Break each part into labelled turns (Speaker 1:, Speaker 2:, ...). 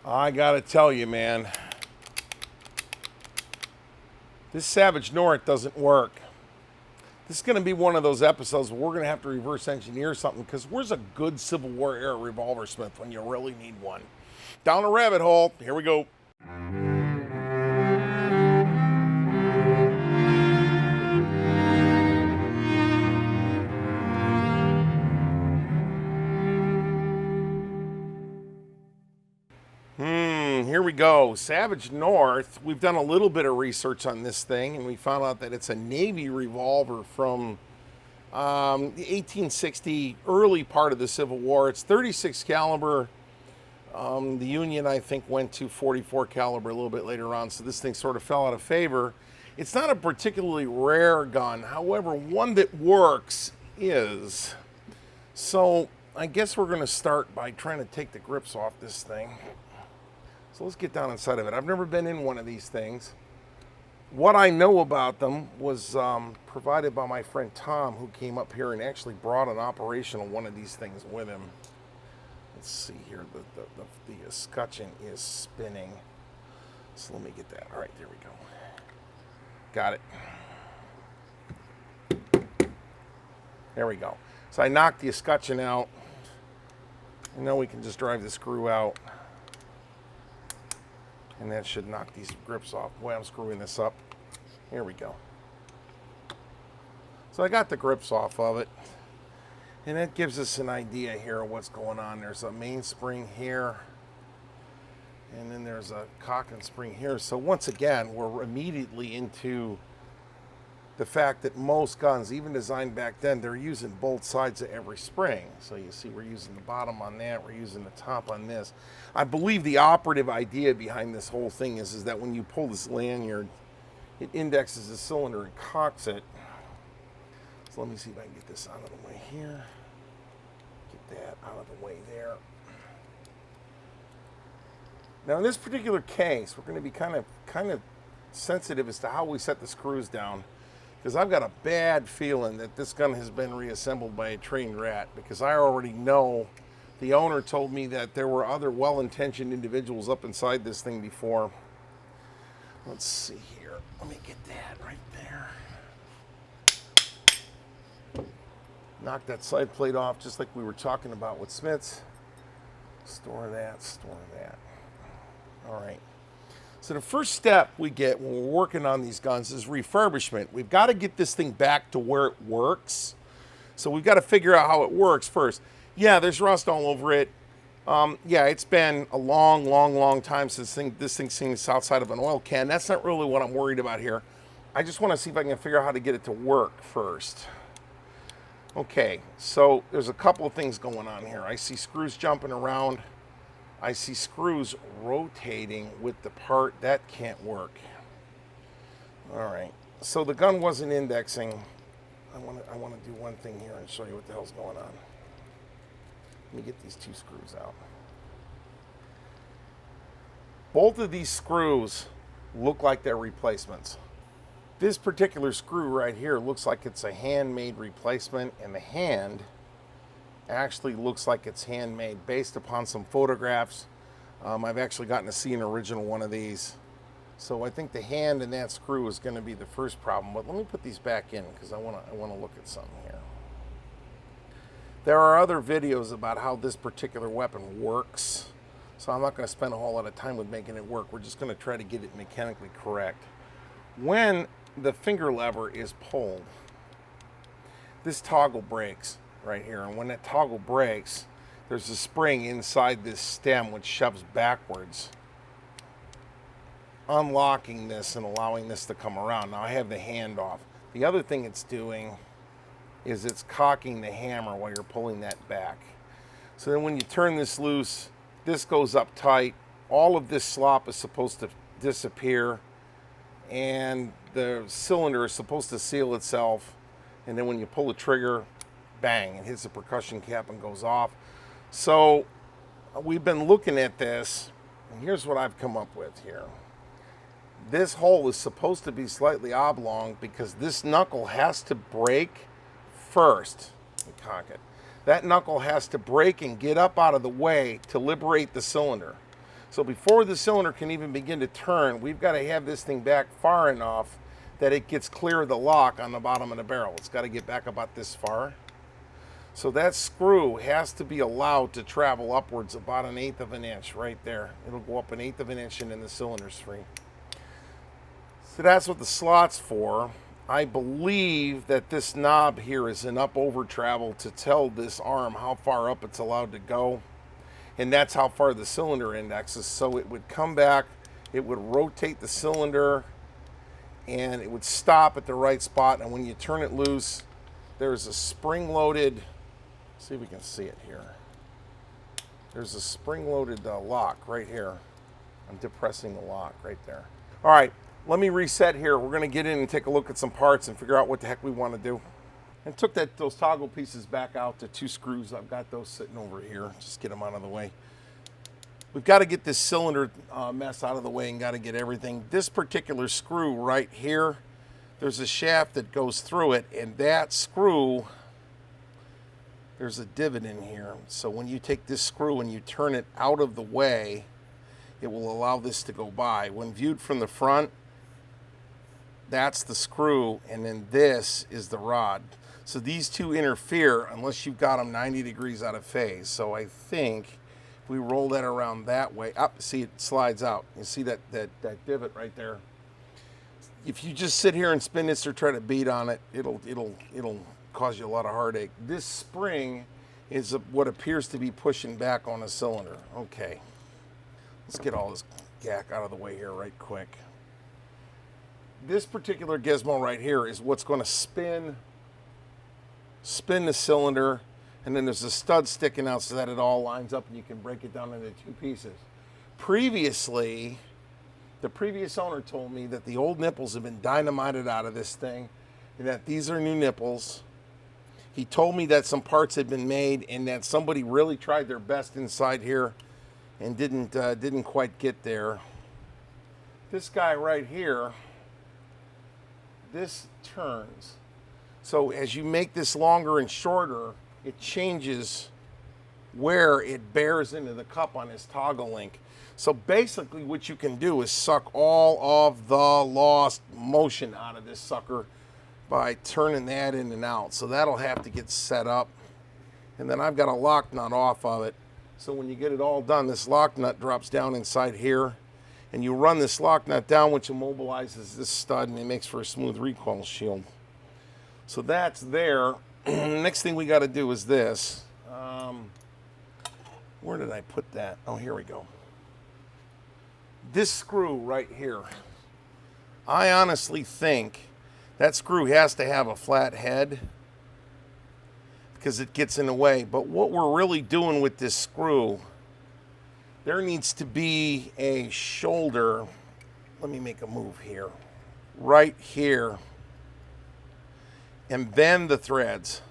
Speaker 1: I gotta tell you, man, this Savage North doesn't work. This is gonna be one of those episodes where we're gonna have to reverse engineer something, because where's a good Civil War era revolver smith when you really need one? Down a rabbit hole. Here we go. Here we go. Savage North. We've done a little bit of research on this thing, and we found out that it's a Navy revolver from the 1860 early part of the Civil War. It's 36 caliber. The Union, I think, went to 44 caliber a little bit later on, so this thing sort of fell out of favor. It's not a particularly rare gun. However, one that works is. So I guess we're going to start by trying to take the grips off this thing. So let's get down inside of it. I've never been in one of these things. What I know about them was provided by my friend Tom, who came up here and actually brought an operational one of these things with him. Let's see here. The escutcheon is spinning. So let me get that. All right, there we go. Got it. There we go. So I knocked the escutcheon out. And now we can just drive the screw out. And that should knock these grips off. Boy, I'm screwing this up. Here we go. So I got the grips off of it. And that gives us an idea here of what's going on. There's a mainspring here. And then there's a cocking spring here. So once again, we're immediately into the fact that most guns, even designed back then, they're using both sides of every spring. So you see we're using the bottom on that, we're using the top on this. I believe the operative idea behind this whole thing is that when you pull this lanyard, it indexes the cylinder and cocks it. So let me see if I can get this out of the way here. Get that out of the way there. Now in this particular case, we're going to be kind of sensitive as to how we set the screws down, because I've got a bad feeling that this gun has been reassembled by a trained rat, because I already know the owner told me that there were other well-intentioned individuals up inside this thing before. Let's see here. Let me get that right there. Knock that side plate off just like we were talking about with Smiths. Store that, store that. All right. So the first step we get when we're working on these guns is refurbishment. We've got to get this thing back to where it works. So we've got to figure out how it works first. Yeah, there's rust all over it. Yeah, it's been a long time since this thing's seen the south side of an oil can. That's not really what I'm worried about here. I just want to see if I can figure out how to get it to work first. Okay, so there's a couple of things going on here. I see screws jumping around. I see screws rotating with the part. That can't work. All right. So the gun wasn't indexing. I want to do one thing here and show you what the hell's going on. Let me get these two screws out. Both of these screws look like they're replacements. This particular screw right here looks like it's a handmade replacement, and the hand actually looks like it's handmade based upon some photographs. I've actually gotten to see an original one of these. So I think the hand and that screw is going to be the first problem. But let me put these back in, because I want to look at something here. There are other videos about how this particular weapon works, so I'm not going to spend a whole lot of time with making it work. We're just going to try to get it mechanically correct. When the finger lever is pulled, this toggle breaks right here, and when that toggle breaks, there's a spring inside this stem which shoves backwards, unlocking this and allowing this to come around. Now I have the hand off. The other thing it's doing is it's cocking the hammer while you're pulling that back. So then when you turn this loose, this goes up tight. All of this slop is supposed to disappear, and the cylinder is supposed to seal itself, and then when you pull the trigger, bang, it hits the percussion cap and goes off. So we've been looking at this, and here's what I've come up with here. This hole is supposed to be slightly oblong because this knuckle has to break first. And cock it. That knuckle has to break and get up out of the way to liberate the cylinder. So before the cylinder can even begin to turn, we've got to have this thing back far enough that it gets clear of the lock on the bottom of the barrel. It's got to get back about this far. So that screw has to be allowed to travel upwards about 1/8 of an inch right there. It'll go up 1/8 of an inch and then the cylinder's free. So that's what the slot's for. I believe that this knob here is an up-over travel to tell this arm how far up it's allowed to go. And that's how far the cylinder indexes. So it would come back, it would rotate the cylinder, and it would stop at the right spot. And when you turn it loose, there's a spring-loaded, see if we can see it here. There's a spring-loaded lock right here. I'm depressing the lock right there. All right. Let me reset here. We're going to get in and take a look at some parts and figure out what the heck we want to do. And took those toggle pieces back out, the 2 screws. I've got those sitting over here. Just get them out of the way. We've got to get this cylinder mess out of the way and got to get everything. This particular screw right here, there's a shaft that goes through it, and that screw, there's a divot in here. So when you take this screw and you turn it out of the way, it will allow this to go by. When viewed from the front, that's the screw, and then this is the rod. So these two interfere unless you've got them 90 degrees out of phase. So I think if we roll that around that way, up, see it slides out. You see that divot right there. If you just sit here and spin this or try to beat on it, it'll cause you a lot of heartache. This spring is what appears to be pushing back on a cylinder. Okay, let's get all this gack out of the way here right quick. This particular gizmo right here is what's going to spin the cylinder, and then there's a stud sticking out so that it all lines up and you can break it down into 2 pieces. Previously, the previous owner told me that the old nipples have been dynamited out of this thing and that these are new nipples. He told me that some parts had been made and that somebody really tried their best inside here and didn't quite get there. This guy right here, this turns. So as you make this longer and shorter, it changes where it bears into the cup on this toggle link. So basically what you can do is suck all of the lost motion out of this sucker by turning that in and out. So that'll have to get set up. And then I've got a lock nut off of it. So when you get it all done, this lock nut drops down inside here. And you run this lock nut down, which immobilizes this stud, and it makes for a smooth recoil shield. So that's there. Next thing we got to do is this. Where did I put that? Oh, here we go. This screw right here. I honestly think that screw has to have a flat head because it gets in the way. But what we're really doing with this screw, there needs to be a shoulder. Let me make a move here. Right here. And then the threads.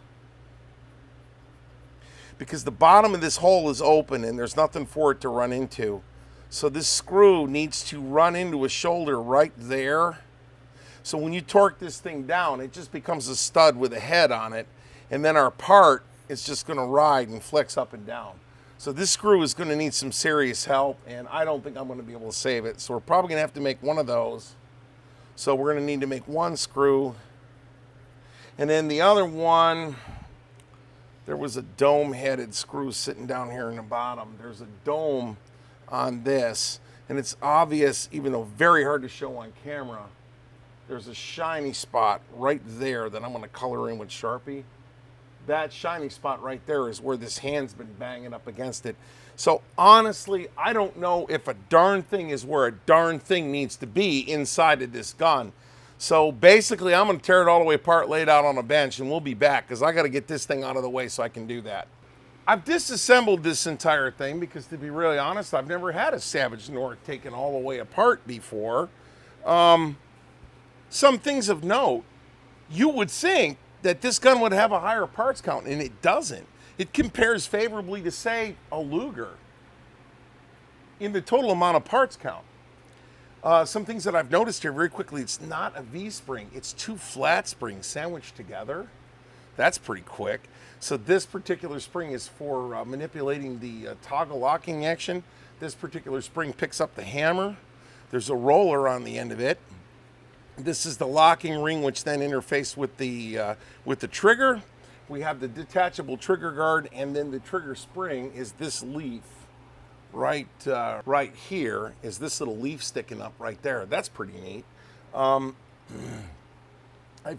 Speaker 1: Because the bottom of this hole is open and there's nothing for it to run into. So this screw needs to run into a shoulder right there. So when you torque this thing down, it just becomes a stud with a head on it. And then our part is just going to ride and flex up and down. So this screw is going to need some serious help, and I don't think I'm going to be able to save it. So we're probably going to have to make one of those. So we're going to need to make one screw. And then the other one, there was a dome-headed screw sitting down here in the bottom. There's a dome on this, and it's obvious, even though very hard to show on camera, there's a shiny spot right there that I'm going to color in with Sharpie. That shiny spot right there is where this hand's been banging up against it. So honestly, I don't know if a darn thing is where a darn thing needs to be inside of this gun. So basically, I'm going to tear it all the way apart, lay it out on a bench, and we'll be back because I got to get this thing out of the way so I can do that. I've disassembled this entire thing because, to be really honest, I've never had a Savage North taken all the way apart before. Some things of note, you would think that this gun would have a higher parts count, and it doesn't. It compares favorably to, say, a Luger in the total amount of parts count. Some things that I've noticed here very quickly, it's not a V-spring. It's 2 flat springs sandwiched together. That's pretty quick. So this particular spring is for manipulating the toggle locking action. This particular spring picks up the hammer. There's a roller on the end of it. This is the locking ring, which then interfaces with the trigger. We have the detachable trigger guard, and then the trigger spring is this leaf right here. Is this little leaf sticking up right there? That's pretty neat. I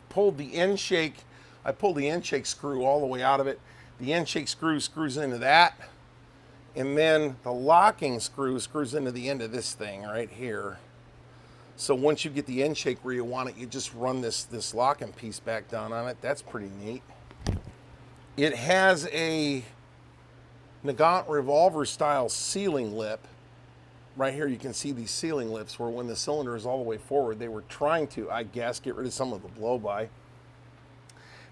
Speaker 1: pulled the end shake. I pulled the end shake screw all the way out of it. The end shake screw screws into that, and then the locking screw screws into the end of this thing right here. So once you get the end shake where you want it, you just run this locking piece back down on it. That's pretty neat. It has a Novak revolver style sealing lip. Right here you can see these sealing lips where when the cylinder is all the way forward, they were trying to, I guess, get rid of some of the blow-by.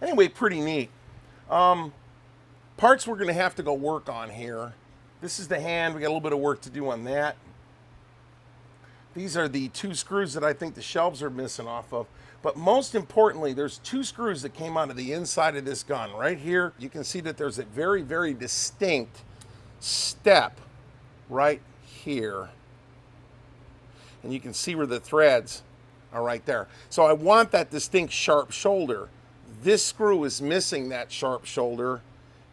Speaker 1: Anyway, pretty neat. Parts we're going to have to go work on here. This is the hand. We got a little bit of work to do on that. These are the 2 screws that I think the shelves are missing off of. But most importantly, there's 2 screws that came out of the inside of this gun. Right here, you can see that there's a very, very distinct step right here. And you can see where the threads are right there. So I want that distinct sharp shoulder. This screw is missing that sharp shoulder,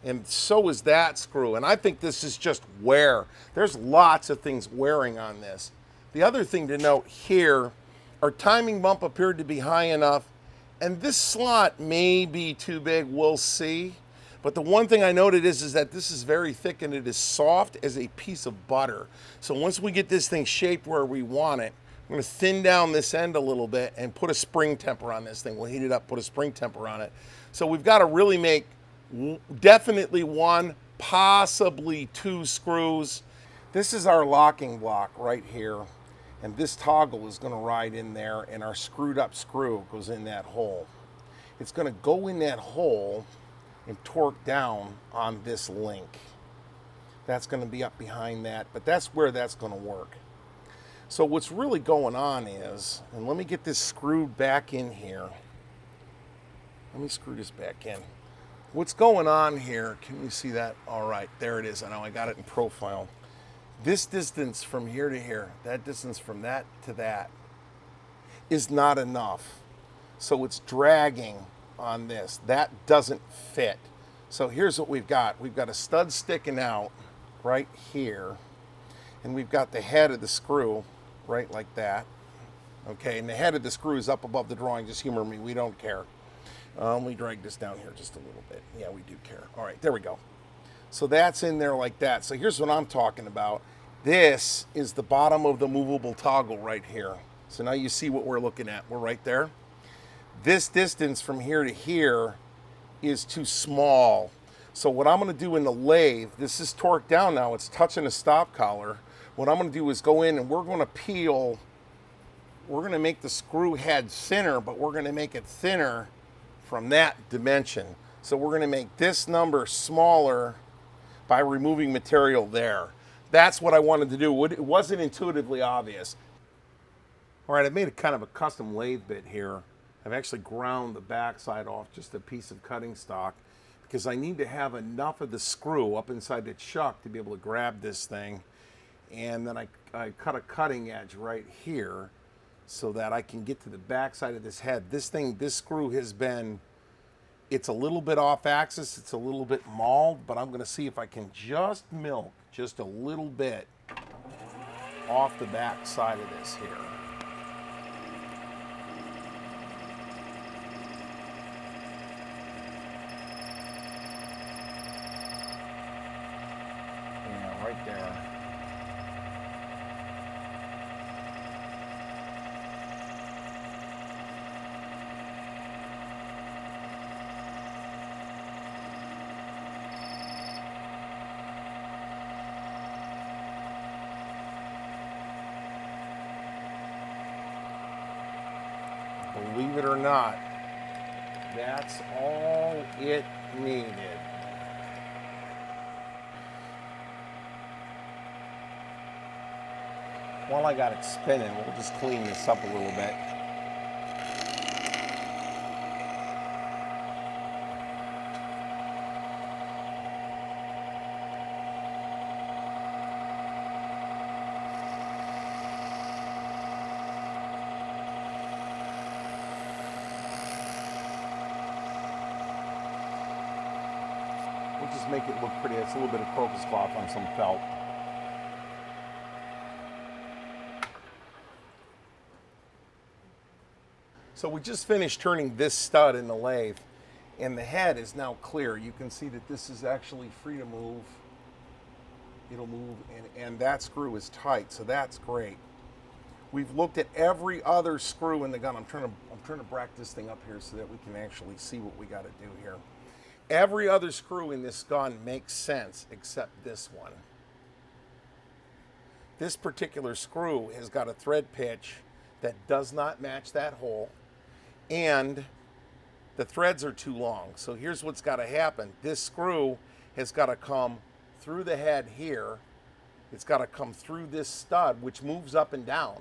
Speaker 1: and so is that screw. And I think this is just wear. There's lots of things wearing on this. The other thing to note here, our timing bump appeared to be high enough, and this slot may be too big, we'll see. But the one thing I noted is that this is very thick and it is soft as a piece of butter. So once we get this thing shaped where we want it, I'm going to thin down this end a little bit and put a spring temper on this thing. We'll heat it up, put a spring temper on it. So we've got to really make definitely 1, possibly 2 screws. This is our locking block right here. And this toggle is going to ride in there, and our screwed up screw goes in that hole. It's going to go in that hole and torque down on this link. That's going to be up behind that, but that's where that's going to work. So what's really going on is, and let me get this screwed back in here. Let me screw this back in. What's going on here, can you see that? All right, there it is. I know I got it in profile. This distance from here to here, that distance from that to that, is not enough. So it's dragging on this. That doesn't fit. So here's what we've got. We've got a stud sticking out right here, and we've got the head of the screw right like that. Okay, and the head of the screw is up above the drawing. Just humor me, we don't care. We drag this down here just a little bit. Yeah, we do care. All right, there we go. So that's in there like that. So here's what I'm talking about. This is the bottom of the movable toggle right here. So now you see what we're looking at. We're right there. This distance from here to here is too small. So what I'm going to do in the lathe, this is torqued down now. It's touching a stop collar. What I'm going to do is go in and we're going to peel. We're going to make the screw head thinner, but we're going to make it thinner from that dimension. So we're going to make this number smaller by removing material there. That's what I wanted to do. It wasn't intuitively obvious. All right, I've made a kind of a custom lathe bit here. I've actually ground the backside off just a piece of cutting stock because I need to have enough of the screw up inside the chuck to be able to grab this thing. And then I cut a cutting edge right here so that I can get to the backside of this head. This screw has been, it's a little bit off axis, it's a little bit mauled, but I'm gonna see if I can just milk just a little bit off the back side of this here. Yeah, right there. Believe it or not, that's all it needed. While I got it spinning, we'll just clean this up a little bit. We'll just make it look pretty. It's a little bit of crocus cloth on some felt. So we just finished turning this stud in the lathe, and the head is now clear. You can see that this is actually free to move. It'll move, and that screw is tight, so that's great. We've looked at every other screw in the gun. I'm trying to bracket this thing up here so that we can actually see what we got to do here. Every other screw in this gun makes sense except this one. This particular screw has got a thread pitch that does not match that hole, and the threads are too long. So here's what's got to happen. This screw has got to come through the head here. It's got to come through this stud, which moves up and down.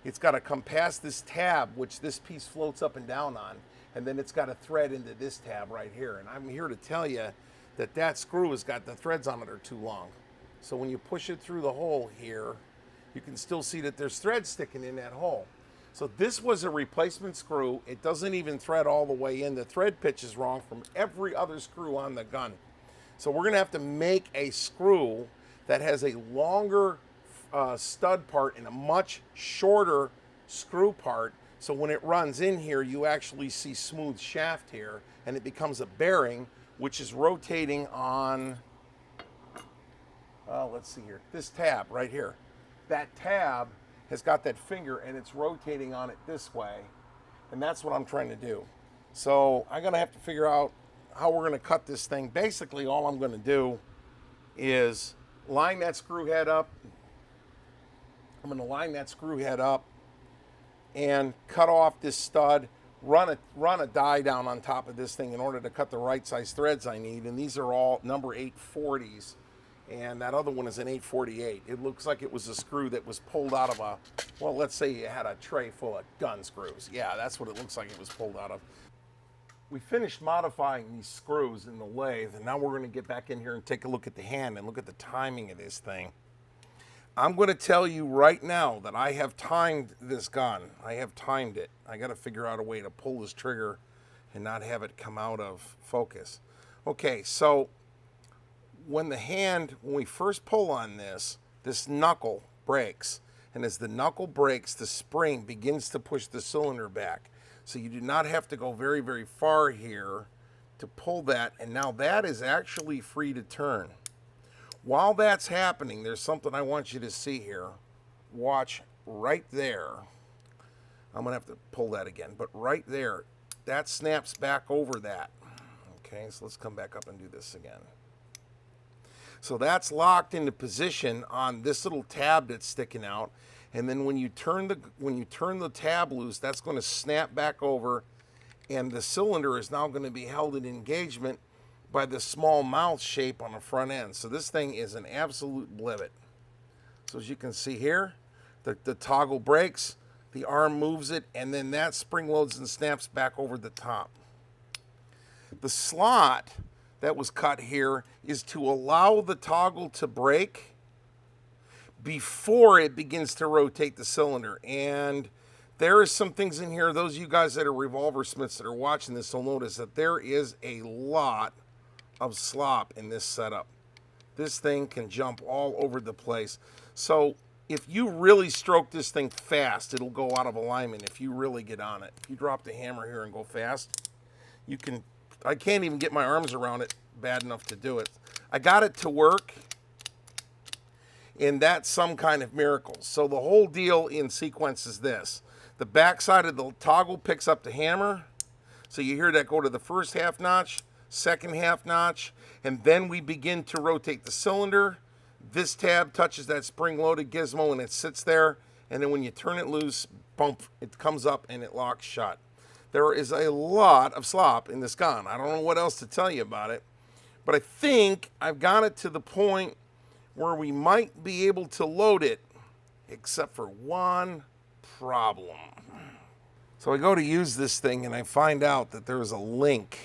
Speaker 1: It's got to come past this tab, which this piece floats up and down on, and then it's got to thread into this tab right here. And I'm here to tell you that that screw has got the threads on it are too long. So when you push it through the hole here, you can still see that there's threads sticking in that hole. So this was a replacement screw. It doesn't even thread all the way in. The thread pitch is wrong from every other screw on the gun. So we're gonna have to make a screw that has a longer stud part and a much shorter screw part. So when it runs in here, you actually see smooth shaft here, and it becomes a bearing, which is rotating on, let's see here, this tab right here. That tab has got that finger and it's rotating on it this way, and that's what I'm trying to do. So I'm gonna have to figure out how we're gonna cut this thing. Basically, all I'm gonna do is line that screw head up. I'm gonna line that screw head up and cut off this stud, run a die down on top of this thing in order to cut the right size threads I need. And these are all number 840s. And that other one is an 848. It looks like it was a screw that was pulled out of a, well, let's say you had a tray full of gun screws. Yeah, that's what it looks like it was pulled out of. We finished modifying these screws in the lathe, and now we're going to get back in here and take a look at the hand and look at the timing of this thing. I'm going to tell you right now that I have timed this gun. I have timed it. I got to figure out a way to pull this trigger and not have it come out of focus. Okay, so when we first pull on this knuckle breaks. And as the knuckle breaks, the spring begins to push the cylinder back. So you do not have to go very, very far here to pull that. And now that is actually free to turn. While that's happening, there's something I want you to see here. Watch right there. I'm gonna have to pull that again, but right there, that snaps back over that. Okay, so let's come back up and do this again. So that's locked into position on this little tab that's sticking out, and then when you turn the tab loose, that's going to snap back over, and the cylinder is now going to be held in engagement by the small mouth shape on the front end. So this thing is an absolute blivet. So as you can see here, the toggle breaks, the arm moves it, and then that spring loads and snaps back over the top. The slot that was cut here is to allow the toggle to break before it begins to rotate the cylinder. And there is some things in here, those of you guys that are revolver smiths that are watching this will notice that there is a lot of slop in this setup. This thing can jump all over the place. So if you really stroke this thing fast, it'll go out of alignment if you really get on it. If you drop the hammer here and go fast, you can, I can't even get my arms around it bad enough to do it. I got it to work, and that's some kind of miracle. So the whole deal in sequence is this. The back side of the toggle picks up the hammer. So you hear that go to the first half notch, second half notch, and then we begin to rotate the cylinder. This tab touches that spring-loaded gizmo and it sits there, and then when you turn it loose, bump, it comes up and it locks shut. There is a lot of slop in this gun. I don't know what else to tell you about it, but I think I've got it to the point where we might be able to load it, except for one problem. So I go to use this thing and I find out that there's a link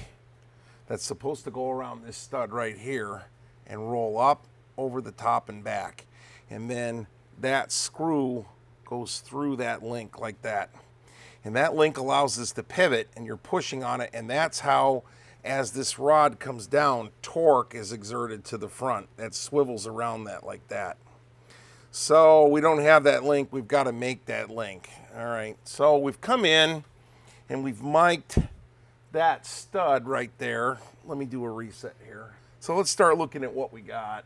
Speaker 1: that's supposed to go around this stud right here and roll up over the top and back. And then that screw goes through that link like that. And that link allows this to pivot, and you're pushing on it, and that's how as this rod comes down, torque is exerted to the front. That swivels around that like that. So we don't have that link. We've got to make that link. All right. So we've come in and we've mic'd that stud right there. Let me do a reset here. So let's start looking at what we got.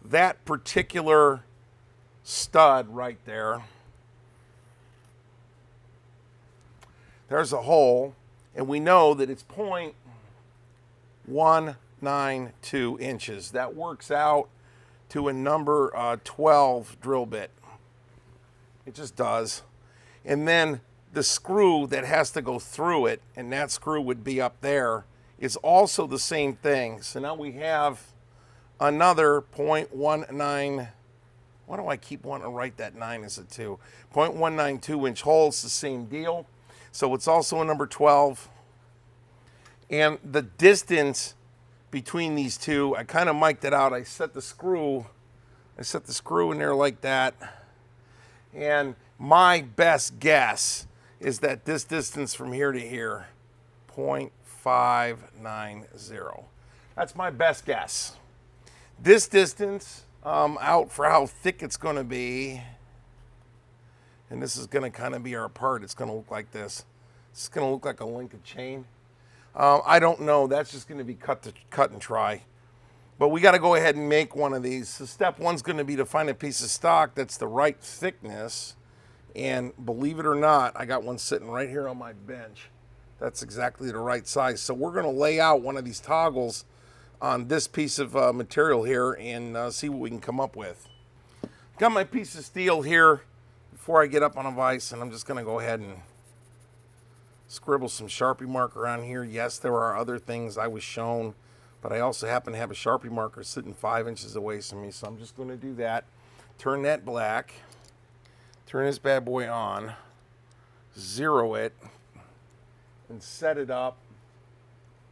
Speaker 1: That particular stud right there. There's a hole, and we know that it's 0.192 inches. That works out to a number 12 drill bit. It just does. And then the screw that has to go through it, and that screw would be up there, is also the same thing. So now we have another 0.19. Why do I keep wanting to write that 9 as a 2? 0.192 inch hole. It's the same deal. So it's also a number 12. And the distance between these two, I kind of mic'd it out. I set the screw in there like that. And my best guess is that this distance from here to here, 0.590. That's my best guess. This distance out for how thick it's going to be, and this is going to kind of be our part. It's going to look like this. It's going to look like a link of chain. I don't know. That's just going to be cut and try. But we got to go ahead and make one of these. So step one's going to be to find a piece of stock that's the right thickness. And believe it or not, I got one sitting right here on my bench. That's exactly the right size. So we're going to lay out one of these toggles on this piece of material here and see what we can come up with. Got my piece of steel here before I get up on a vise, and I'm just going to go ahead and scribble some Sharpie marker on here. Yes, there are other things I was shown, but I also happen to have a Sharpie marker sitting 5 inches away from me, so I'm just going to do that. Turn that black. Turn this bad boy on. Zero it. And set it up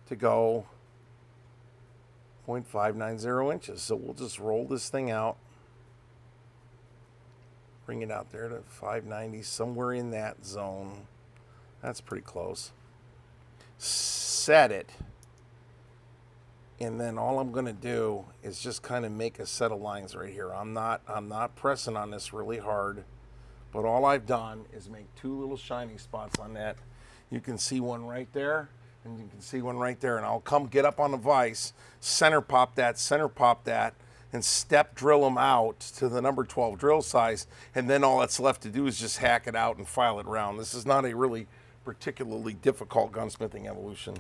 Speaker 1: to go 0.590 inches. So we'll just roll this thing out. Bring it out there to 590, somewhere in that zone. That's pretty close. Set it. And then all I'm going to do is just kind of make a set of lines right here. I'm not pressing on this really hard, but all I've done is make 2 little shiny spots on that. You can see one right there, and you can see one right there. And I'll come get up on the vise, center pop that, and step drill them out to the number 12 drill size. And then all that's left to do is just hack it out and file it around. This is not a really particularly difficult gunsmithing evolution.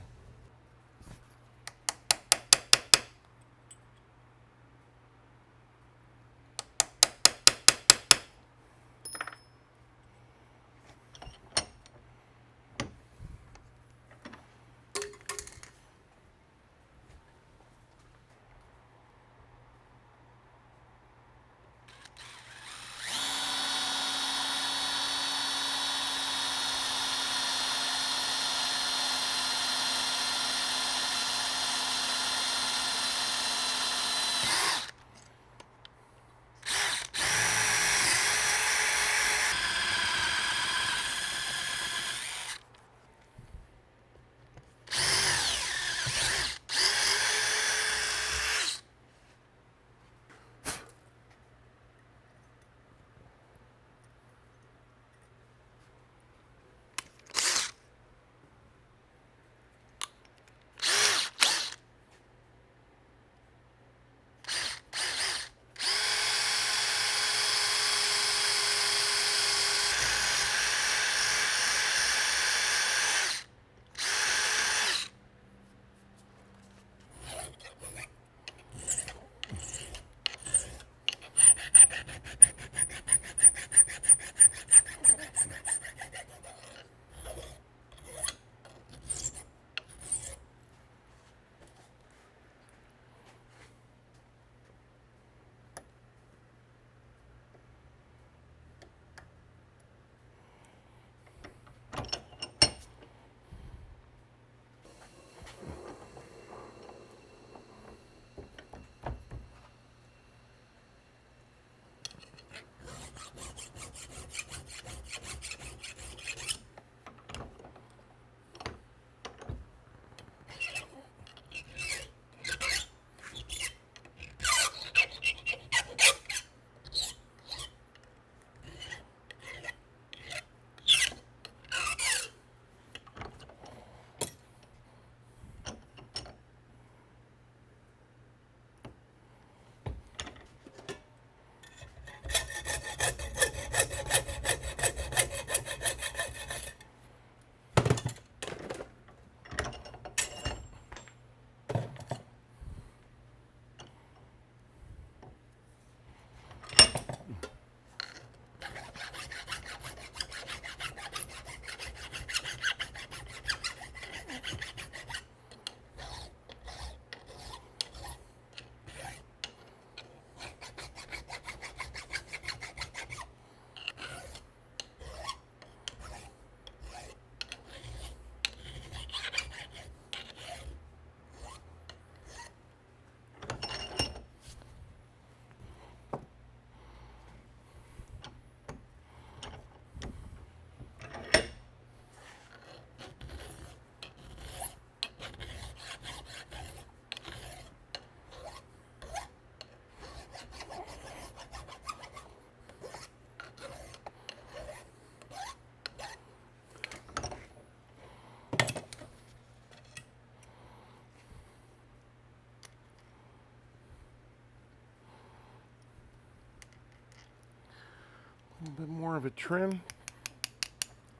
Speaker 1: A little bit more of a trim.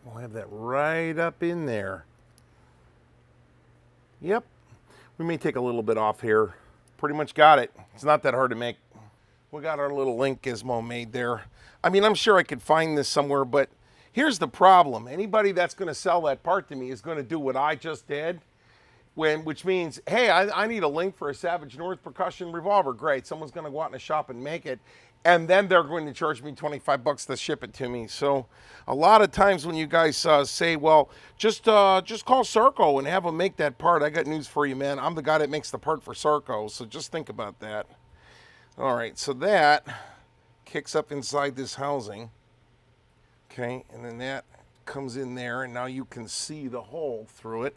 Speaker 1: We'll have that right up in there. Yep. We may take a little bit off here. Pretty much got it. It's not that hard to make. We got our little link gizmo made there. I mean, I'm sure I could find this somewhere, but here's the problem. Anybody that's going to sell that part to me is going to do what I just did, which means, hey, I need a link for a Savage North Percussion Revolver. Great. Someone's going to go out in a shop and make it, and then they're going to charge me 25 bucks to ship it to me. So a lot of times when you guys say, well, just call Sarco and have them make that part, I got news for you, man. I'm the guy that makes the part for Sarco, so just think about that. All right, so that kicks up inside this housing. Okay, and then that comes in there, and now you can see the hole through it.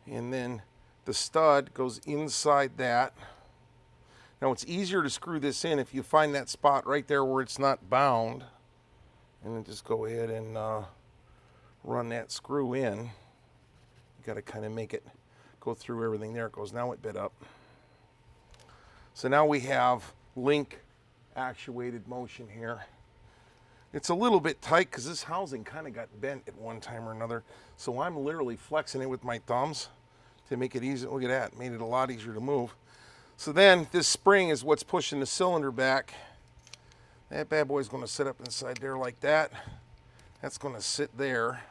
Speaker 1: And then the stud goes inside that. Now it's easier to screw this in if you find that spot right there where it's not bound. And then just go ahead and run that screw in. You got to kind of make it go through everything. There it goes. Now it bit up. So now we have link actuated motion here. It's a little bit tight because this housing kind of got bent at one time or another. So I'm literally flexing it with my thumbs to make it easy. Look at that, made it a lot easier to move. So then this spring is what's pushing the cylinder back. That bad boy's going to sit up inside there like that. That's going to sit there.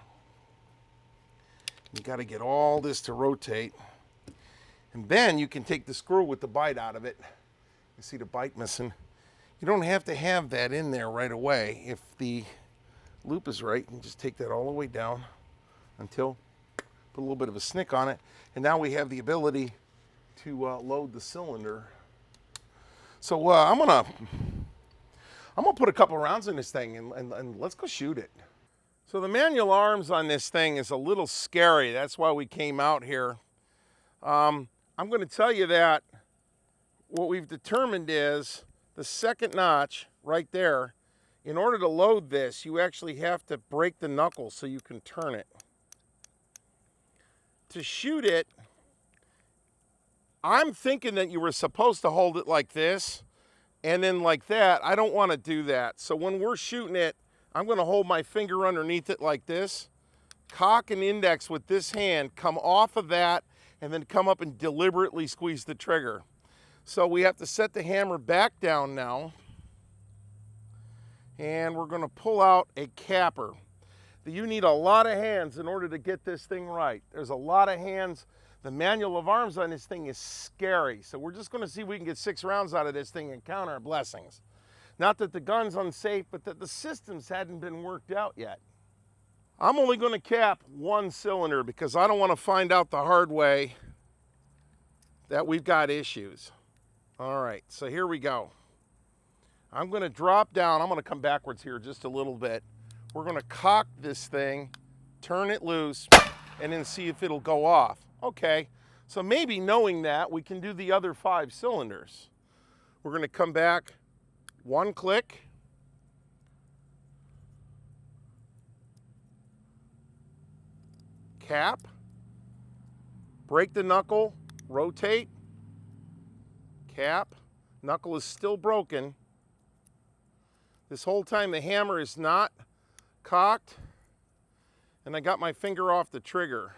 Speaker 1: You got to get all this to rotate. And then you can take the screw with the bite out of it. You see the bite missing. You don't have to have that in there right away. If the loop is right, you can just take that all the way down until put a little bit of a snick on it. And now we have the ability to load the cylinder. So I'm gonna put a couple rounds in this thing and let's go shoot it. So the manual arms on this thing is a little scary. That's why we came out here. I'm going to tell you that what we've determined is the second notch right there, in order to load this, you actually have to break the knuckle so you can turn it. To shoot it, I'm thinking that you were supposed to hold it like this and then like that. I don't want to do that. So when we're shooting it, I'm going to hold my finger underneath it like this, cock and index with this hand, come off of that, and then come up and deliberately squeeze the trigger. So we have to set the hammer back down now, and we're going to pull out a capper. You need a lot of hands in order to get this thing right. There's a lot of hands. The manual of arms on this thing is scary. So we're just going to see if we can get 6 rounds out of this thing and count our blessings. Not that the gun's unsafe, but that the systems hadn't been worked out yet. I'm only going to cap 1 cylinder because I don't want to find out the hard way that we've got issues. All right, so here we go. I'm going to drop down. I'm going to come backwards here just a little bit. We're going to cock this thing, turn it loose, and then see if it'll go off. Okay, so maybe knowing that, we can do the other 5 cylinders. We're going to come back 1 click. Cap. Break the knuckle, rotate. Cap. Knuckle is still broken. This whole time the hammer is not cocked, and I got my finger off the trigger.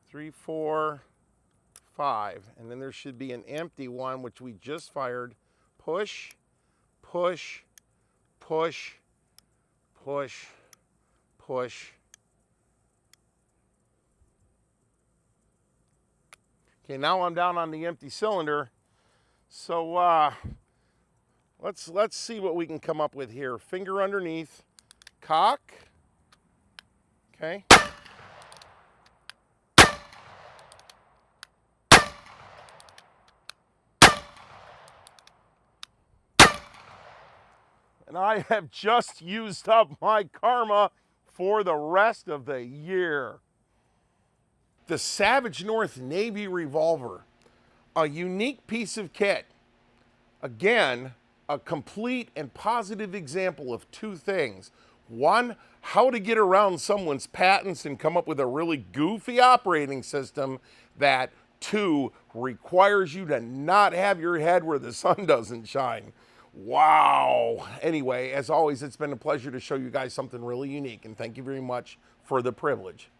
Speaker 1: 3, 4, 5, and then there should be an empty one which we just fired. Push, push, push, push, push. Okay, now I'm down on the empty cylinder. So let's see what we can come up with here. Finger underneath, cock. Okay. And I have just used up my karma for the rest of the year. The Savage North Navy Revolver, a unique piece of kit. Again, a complete and positive example of 2 things. 1, how to get around someone's patents and come up with a really goofy operating system that, 2, requires you to not have your head where the sun doesn't shine. Wow. Anyway, as always, it's been a pleasure to show you guys something really unique, and thank you very much for the privilege.